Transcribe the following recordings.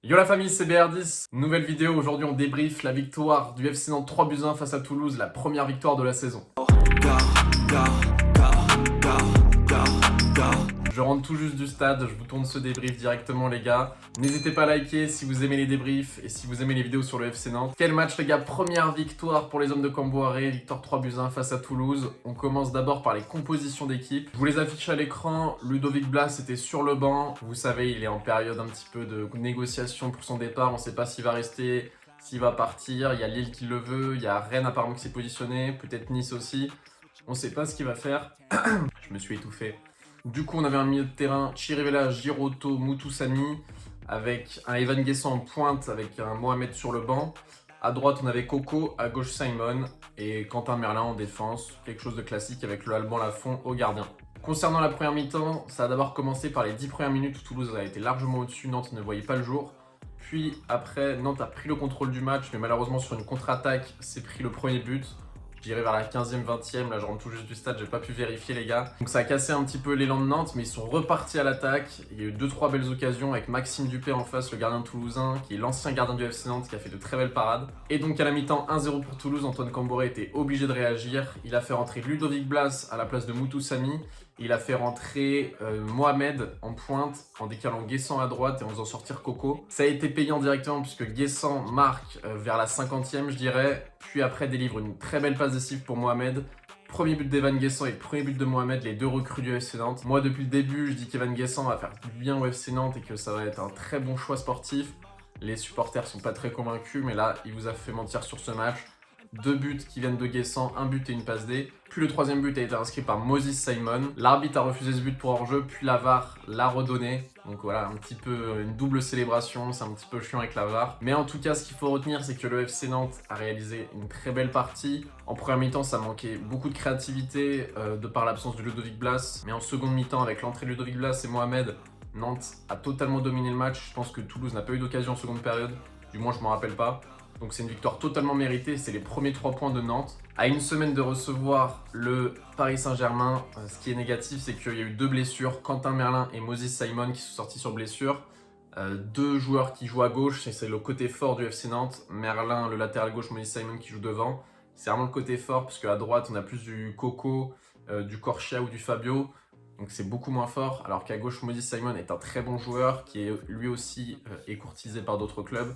Yo la famille, c'est BR10, nouvelle vidéo, aujourd'hui on débrief la victoire du FC Nantes 3-1 face à Toulouse, la première victoire de la saison. Je rentre tout juste du stade, je vous tourne ce débrief directement les gars. N'hésitez pas à liker si vous aimez les débriefs et si vous aimez les vidéos sur le FC Nantes. Quel match les gars, première victoire pour les hommes de Camboiré, victoire 3-1 face à Toulouse. On commence d'abord par les compositions d'équipe. Je vous les affiche à l'écran, Ludovic Blas était sur le banc. Vous savez, il est en période un petit peu de négociation pour son départ, on ne sait pas s'il va rester, s'il va partir. Il y a Lille qui le veut, il y a Rennes apparemment qui s'est positionné, peut-être Nice aussi. On ne sait pas ce qu'il va faire. Je me suis étouffé. Du coup, on avait un milieu de terrain, Chirivella, Giroto, Moutoussamy, avec un Evan Guessant en pointe, avec un Mohamed sur le banc. À droite, on avait Coco, à gauche Simon, et Quentin Merlin en défense. Quelque chose de classique avec le Alban Lafont au gardien. Concernant la première mi-temps, ça a d'abord commencé par les 10 premières minutes où Toulouse a été largement au-dessus, Nantes ne voyait pas le jour. Puis après, Nantes a pris le contrôle du match, mais malheureusement sur une contre-attaque, s'est pris le premier but. Je dirais vers la 15e, 20e, là je rentre tout juste du stade, j'ai pas pu vérifier les gars. Donc ça a cassé un petit peu l'élan de Nantes, mais ils sont repartis à l'attaque. Il y a eu 2-3 belles occasions avec Maxime Dupé en face, le gardien toulousain, qui est l'ancien gardien du FC Nantes, qui a fait de très belles parades. Et donc à la mi-temps, 1-0 pour Toulouse, Antoine Camboré était obligé de réagir. Il a fait rentrer Ludovic Blas à la place de Moutoussamy. Il a fait rentrer Mohamed en pointe, en décalant Guessant à droite et en faisant sortir Coco. Ça a été payant directement puisque Guessant marque vers la 50e, je dirais. Puis après délivre une très belle passe décisive pour Mohamed. Premier but d'Evan Guessant et le premier but de Mohamed, les deux recrues du FC Nantes. Moi depuis le début, je dis qu'Evan Guessant va faire du bien au FC Nantes et que ça va être un très bon choix sportif. Les supporters sont pas très convaincus, mais là, il vous a fait mentir sur ce match. 2 buts qui viennent de Guessant, un but et une passe D. Puis le troisième but a été inscrit par Moses Simon. L'arbitre a refusé ce but pour hors-jeu, puis la VAR l'a redonné. Donc voilà, un petit peu une double célébration, c'est un petit peu chiant avec la VAR. Mais en tout cas, ce qu'il faut retenir, c'est que le FC Nantes a réalisé une très belle partie. En première mi-temps, ça manquait beaucoup de créativité de par l'absence de Ludovic Blas. Mais en seconde mi-temps, avec l'entrée de Ludovic Blas et Mohamed, Nantes a totalement dominé le match. Je pense que Toulouse n'a pas eu d'occasion en seconde période. Du moins, je ne m'en rappelle pas. Donc c'est une victoire totalement méritée, c'est les premiers 3 points de Nantes. À une semaine de recevoir le Paris Saint-Germain, ce qui est négatif, c'est qu'il y a eu 2 blessures, Quentin Merlin et Moses Simon qui sont sortis sur blessure. 2 joueurs qui jouent à gauche, et c'est le côté fort du FC Nantes. Merlin, le latéral gauche, Moses Simon qui joue devant. C'est vraiment le côté fort, parce qu'à droite, on a plus du Coco, du Corchia ou du Fabio. Donc c'est beaucoup moins fort, alors qu'à gauche, Moses Simon est un très bon joueur, qui est lui aussi écourtisé par d'autres clubs.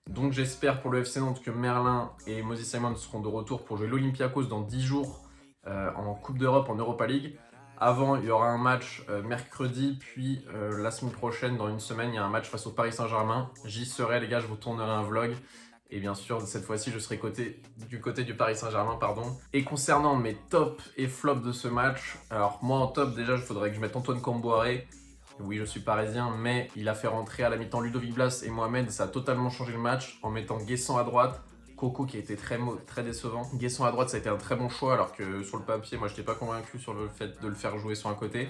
Donc j'espère pour le FC Nantes que Merlin et Moses Simon seront de retour pour jouer l'Olympiakos dans 10 jours en Coupe d'Europe, en Europa League. Avant, il y aura un match mercredi, puis la semaine prochaine, dans une semaine, il y a un match face au Paris Saint-Germain. J'y serai les gars, je vous tournerai un vlog. Et bien sûr, cette fois-ci, je serai du côté du Paris Saint-Germain, pardon. Et concernant mes tops et flops de ce match, alors moi en top, déjà, il faudrait que je mette Antoine Camboré. Oui, je suis parisien, mais il a fait rentrer à la mi-temps Ludovic Blas et Mohamed. Ça a totalement changé le match en mettant Guessant à droite, Coco qui a été très décevant. Guessant à droite, ça a été un très bon choix, alors que sur le papier, moi, je n'étais pas convaincu sur le fait de le faire jouer sur un côté.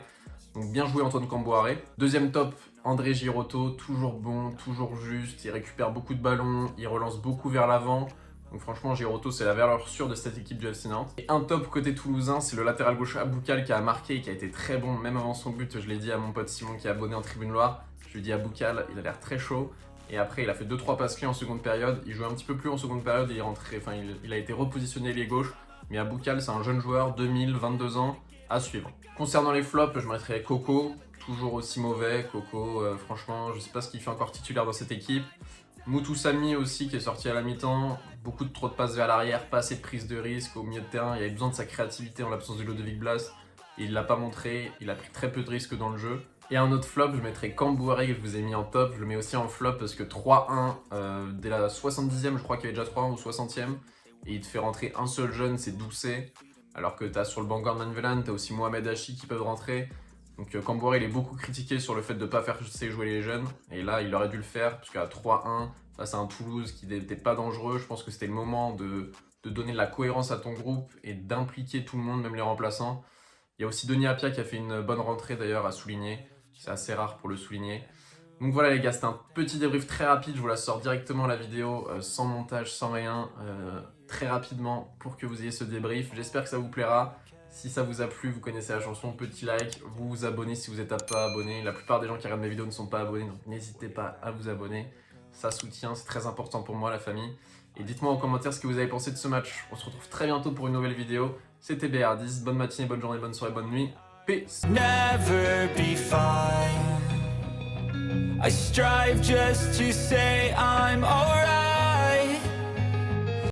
Donc bien joué Antoine Camboré. Deuxième top, André Giroto, toujours bon, toujours juste. Il récupère beaucoup de ballons, il relance beaucoup vers l'avant. Donc franchement, Giroto, c'est la valeur sûre de cette équipe du FC Nantes. Et un top côté toulousain, c'est le latéral gauche Aboukal qui a marqué et qui a été très bon, même avant son but. Je l'ai dit à mon pote Simon qui est abonné en Tribune Loire. Je lui ai dit Aboukal, il a l'air très chaud. Et après, il a fait 2-3 passes clés en seconde période. Il jouait un petit peu plus en seconde période et il a été repositionné ailier gauche. Mais Aboukal, c'est un jeune joueur, 22 ans, à suivre. Concernant les flops, je mettrais Coco, toujours aussi mauvais. Coco, franchement, je ne sais pas ce qu'il fait encore titulaire dans cette équipe. Moutoussamy aussi qui est sorti à la mi-temps, trop de passes vers l'arrière, pas assez de prise de risque au milieu de terrain, il avait besoin de sa créativité en l'absence de Ludovic Blas, et il ne l'a pas montré, il a pris très peu de risques dans le jeu. Et un autre flop, je mettrais Camboré que je vous ai mis en top, je le mets aussi en flop parce que 3-1, dès la 70e, je crois qu'il y avait déjà 3-1 ou 60e, et il te fait rentrer un seul jeune, c'est Doucet, alors que tu as sur le banc Gordon Velan, tu as aussi Mohamed Hachi qui peuvent rentrer. Donc Camboré, il est beaucoup critiqué sur le fait de ne pas faire jouer les jeunes. Et là, il aurait dû le faire, parce qu'à 3-1, face à un Toulouse qui n'était pas dangereux, je pense que c'était le moment de donner de la cohérence à ton groupe et d'impliquer tout le monde, même les remplaçants. Il y a aussi Denis Appiah qui a fait une bonne rentrée d'ailleurs à souligner. C'est assez rare pour le souligner. Donc voilà les gars, c'était un petit débrief très rapide. Je vous la sors directement la vidéo, sans montage, sans rien, très rapidement pour que vous ayez ce débrief. J'espère que ça vous plaira. Si ça vous a plu, vous connaissez la chanson, petit like, vous vous abonnez si vous n'êtes pas abonné. La plupart des gens qui regardent mes vidéos ne sont pas abonnés, donc n'hésitez pas à vous abonner. ça soutient, c'est très important pour moi la famille. Et dites-moi en commentaire ce que vous avez pensé de ce match. On se retrouve très bientôt pour une nouvelle vidéo. C'était BR10, bonne matinée, bonne journée, bonne soirée, bonne nuit. Peace. Never be fine. I strive just to say I'm alright.